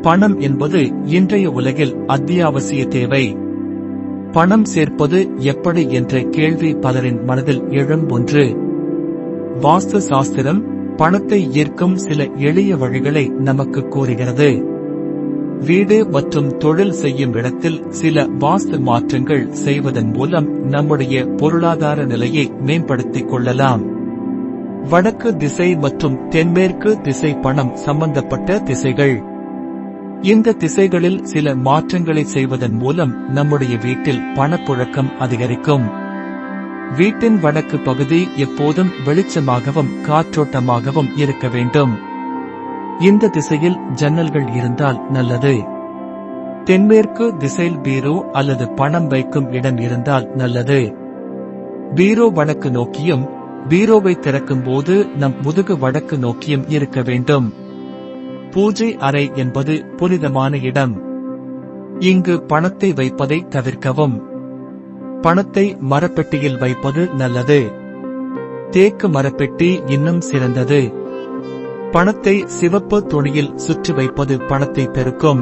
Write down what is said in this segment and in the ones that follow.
பணம் என்பது இன்றைய உலகில் அத்தியாவசிய தேவை. பணம் சேர்ப்பது எப்படி என்ற கேள்வி பலரின் மனதில் எழும் ஒன்று. வாஸ்து சாஸ்திரம் பணத்தை ஈர்க்கும் சில எளிய வழிகளை நமக்கு கூறுகிறது. வீடு மற்றும் தொழில் செய்யும் இடத்தில் சில வாஸ்து மாற்றங்கள் செய்வதன் மூலம் நம்முடைய பொருளாதார நிலையை மேம்படுத்திக் கொள்ளலாம். வடக்கு திசை மற்றும் தென்மேற்கு திசை பணம் சம்பந்தப்பட்ட திசைகள். இந்த திசைகளில் சில மாற்றங்களை செய்வதன் மூலம் நம்முடைய வீட்டில் பணப்புழக்கம் அதிகரிக்கும். வீட்டின் வடக்கு பகுதி எப்போதும் வெளிச்சமாகவும் காற்றோட்டமாகவும் இருக்க வேண்டும். இந்த திசையில் ஜன்னல்கள் இருந்தால் நல்லது. தென்மேற்கு திசையில் பீரோ அல்லது பணம் வைக்கும் இடம் இருந்தால் நல்லது. பீரோ வடக்கு நோக்கியும், பீரோவை திறக்கும் போது நம் முதுகு வடக்கு நோக்கியும் இருக்க வேண்டும். பூஜை அறை என்பது புனிதமான இடம். இங்கு பணத்தை வைப்பதை தவிர்க்கவும். பணத்தை மரப்பெட்டியில் வைப்பது நல்லது. தேக்கு மரப்பெட்டி இன்னும் சிறந்தது. பணத்தை சிவப்பு துணியில் சுற்றி வைப்பது பணத்தை பெருக்கும்.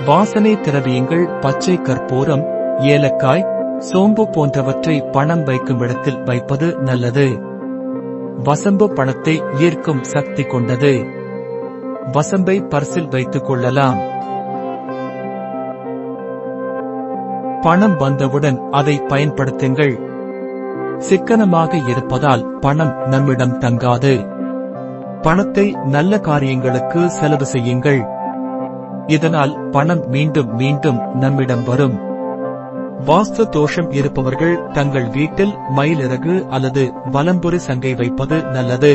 வாசனை திரவியங்கள் பச்சை கற்பூரம், ஏலக்காய், சோம்பு போன்றவற்றை பணம் வைக்கும் இடத்தில் வைப்பது நல்லது. வசம்பு பணத்தை ஈர்க்கும் சக்தி கொண்டது. வசம்பை பர்சில் வைத்துக் கொள்ளலாம். பணம் வந்தவுடன் அதை பயன்படுத்துங்கள். சிக்கனமாக இருப்பதால் பணம் நம்மிடம் தங்காது. பணத்தை நல்ல காரியங்களுக்கு செலவு செய்யுங்கள். இதனால் பணம் மீண்டும் மீண்டும் நம்மிடம் வரும். வாஸ்து தோஷம் இருப்பவர்கள் தங்கள் வீட்டில் மயிலிறகு அல்லது வலம்புரி சங்கை வைப்பது நல்லது.